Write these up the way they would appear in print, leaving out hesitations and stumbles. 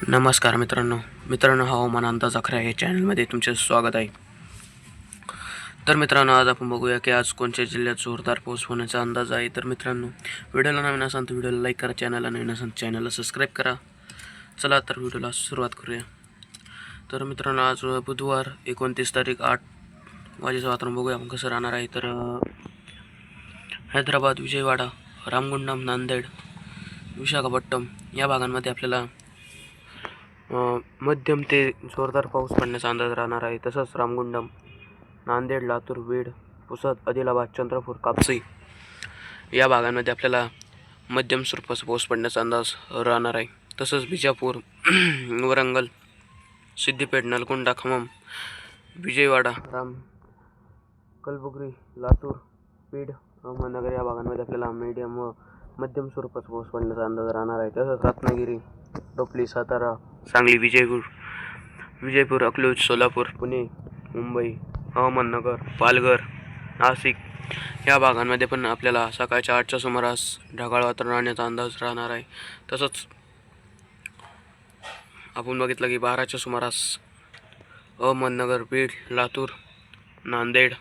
नमस्कार मित्रांनो हवामान अंदाज 11 या चॅनलमध्ये तुमचे स्वागत आहे. तर मित्रांनो, आज आपण बघूया की आज कोणत्या जिल्ह्यात जोरदार पाऊस होण्याचा अंदाज आहे. तर मित्रांनो, व्हिडिओला नवीन असाल तर व्हिडिओला लाईक करा, चॅनलला नवीन असाल तर चॅनलला सबस्क्राईब करा. चला तर व्हिडिओला सुरुवात करूया. तर मित्रांनो, आज बुधवार 29 तारीख 8 वाजेचं वातावरण बघूया आपण कसं राहणार आहे. तर हैदराबाद, विजयवाडा, रामगुंडम, नांदेड, विशाखापट्टणम या भागांमध्ये आपल्याला मध्यम ते जोरदार पाऊस पडण्याचा अंदाज राहणार आहे. तसंच रामगुंडम, नांदेड, लातूर, बीड, पुसद, आदिलाबाद, चंद्रपूर, कापसी या भागांमध्ये आपल्याला मध्यम स्वरूपाचा पाऊस पडण्याचा अंदाज राहणार आहे. तसंच बिजापूर, वरंगल, सिद्दीपेठ, नलगोंडा, खम्मम, विजयवाडा, कलबुर्गी, लातूर, बीड, अहमदनगर या भागांमध्ये आपल्याला मीडियम व मध्यम स्वरूपाचा पाऊस पडण्याचा अंदाज राहणार आहे. तसंच रत्नागिरी, डोपली, सातारा, सांगली, विजयपूर, अकलूज, सोलापूर, पुणे, मुंबई, अहमदनगर, पालघर, नाशिक या भागांमध्ये पण आपल्याला सकाळच्या 8च्या सुमारास ढगाळ वातावरण राहण्याचा अंदाज राहणार आहे. तसंच आपण बघितलं की 12च्या सुमारास अहमदनगर, बीड, लातूर, नांदेड,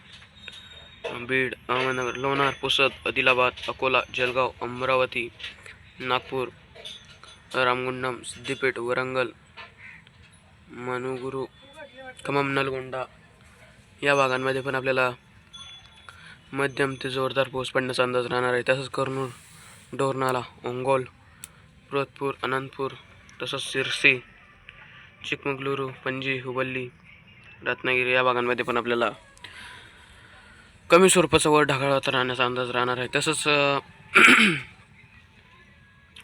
बीड, अहमदनगर, लोणार, पुसद, आदिलाबाद, अकोला, जळगाव, अमरावती, नागपूर, रामगुंडम, सिद्दीपेठ, वरंगल, मनुगुरू, खम्मम, नलगोंडा या भागांमध्ये पण आपल्याला मध्यम ते जोरदार पाऊस पडण्याचा अंदाज राहणार आहे. तसंच कर्नूल, डोरनाला, ओंगोल, जोधपूर, अनंतपूर, तसंच सिरसी, चिकमगलुरू, पणजी, हुबल्ली, रत्नागिरी या भागांमध्ये पण आपल्याला कमी स्वरूपाचा वर ढगाळ वातावरण राहण्याचा अंदाज राहणार आहे. तसंच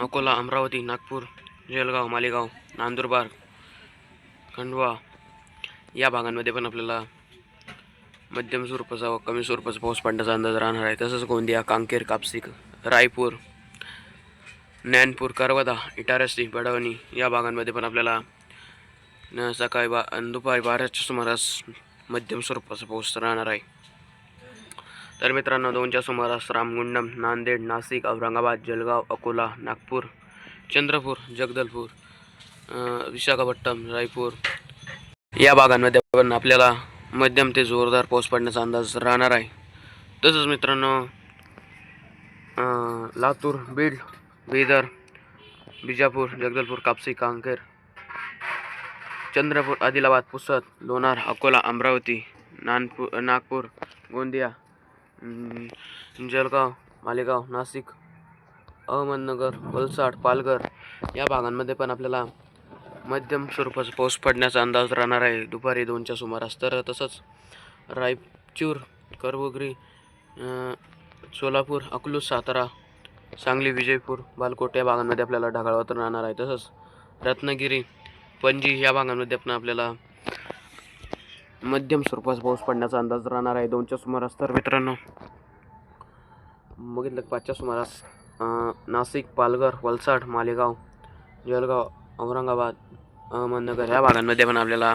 अकोला, अमरावती, नागपूर, जळगाव, मालेगाव, नंदुरबार, खंडवा या भागांमध्ये पण आपल्याला मध्यम स्वरूपाचा व कमी स्वरूपाचा पाऊस पडण्याचा अंदाज राहणार आहे. तसंच गोंदिया, कांकेर, कापसी, रायपूर, ज्ञानपूर, करवदा, इटारसी, बडवणी या भागांमध्ये पण आपल्याला सकाळी दुपारी 12च्या सुमारास मध्यम स्वरूपाचा पाऊस राहणार आहे. तर मित्रांनो, 2च्या सुमारास रामगुंडम, नांदेड, नाशिक, औरंगाबाद, जळगाव, अकोला, नागपूर, चंद्रपूर, जगदलपूर, विशाखापट्टणम, रायपूर या भागांमध्ये पण आपल्याला मध्यम ते जोरदार पाऊस पडण्याचा अंदाज राहणार आहे. तसंच मित्रांनो, लातूर, बीड, बिदर, बिजापूर, जगदलपूर, कापसी, कांकेर, चंद्रपूर, आदिलाबाद, पुसद, लोणार, अकोला, अमरावती, नागपूर, गोंदिया, जळगाव, मालेगाव, नाशिक, अहमदनगर, वलसाड, पालघर या भागांमध्ये पण आपल्याला मध्यम स्वरूपाचा पाऊस पडण्याचा अंदाज राहणार आहे दुपारी 2च्या सुमारास. तर तसंच रायचूर, कलबुर्गी, सोलापूर, अकलूज, सातारा, सांगली, विजयपूर, बालकोट या भागांमध्ये आपल्याला ढगाळ वातावरण राहणार आहे. तसंच रत्नागिरी, पणजी या भागांमध्ये पण आपल्याला मध्यम स्वरूपाचा पाऊस पडण्याचा अंदाज राहणार आहे 2च्या सुमारास. तर मित्रांनो, बघितलं 5च्या सुमारास नाशिक, पालघर, वलसाड, मालेगाव, जळगाव, औरंगाबाद, अहमदनगर या भागांमध्ये पण आपल्याला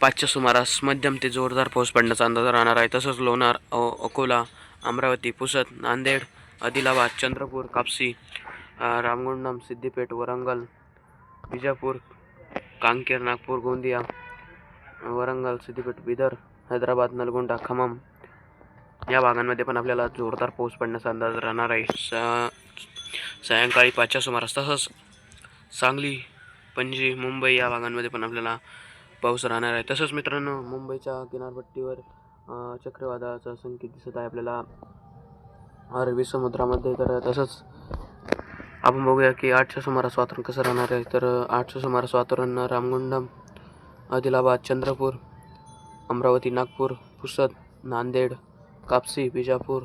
5च्या सुमारास मध्यम ते जोरदार पाऊस पडण्याचा अंदाज राहणार आहे. तसंच लोणार, अकोला, अमरावती, पुसद, नांदेड, आदिलाबाद, चंद्रपूर, कापसी, रामगुंडम, सिद्दीपेठ, वरंगल, बिजापूर, कांकेर, नागपूर, गोंदिया, वरंगल, सिद्दीपेठ, बिदर, हैदराबाद, नलगोंडा, खम्मम या भागांमध्ये पण आपल्याला जोरदार पाऊस पडण्याचा अंदाज राहणार आहे सायंकाळी 5च्या सुमारास. तसंच सांगली, पणजी, मुंबई या भागांमध्ये पण आपल्याला पाऊस राहणार आहे. तसंच मित्रांनो, मुंबईच्या किनारपट्टीवर चक्रीवादळाचा संकेत दिसत आहे आपल्याला अरबी समुद्रामध्ये. तर तसंच आपण बघूया की 8च्या सुमारास वातावरण कसं राहणार आहे. तर 8च्या सुमारास वातावरण रामगुंडम, आदिलाबाद, चंद्रपूर, अमरावती, नागपूर, पुसद, नांदेड, कापसी, बिजापूर,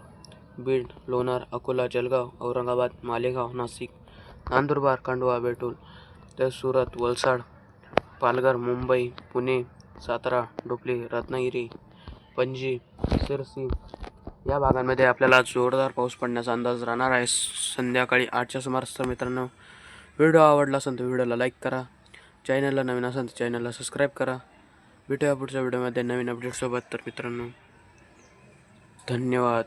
बीड, लोणार, अकोला, जळगाव, औरंगाबाद, मालेगाव, नाशिक, नंदुरबार, खंडवा, बेटूल, तर सुरत, वलसाड, पालघर, मुंबई, पुणे, सातारा, डोपली, रत्नागिरी, पणजी, सिरसी या भागांमध्ये आपल्याला जोरदार पाऊस पडण्याचा अंदाज राहणार आहे संध्याकाळी 8च्या सुमारास. तर मित्रांनो, व्हिडिओ आवडला असेल तर व्हिडिओला लाईक करा, चॅनलला नवीन असेल तर चॅनलला सबस्क्राईब करा. भेटूया पुढच्या व्हिडिओमध्ये नवीन अपडेटसोबत. तर मित्रांनो, धन्यवाद.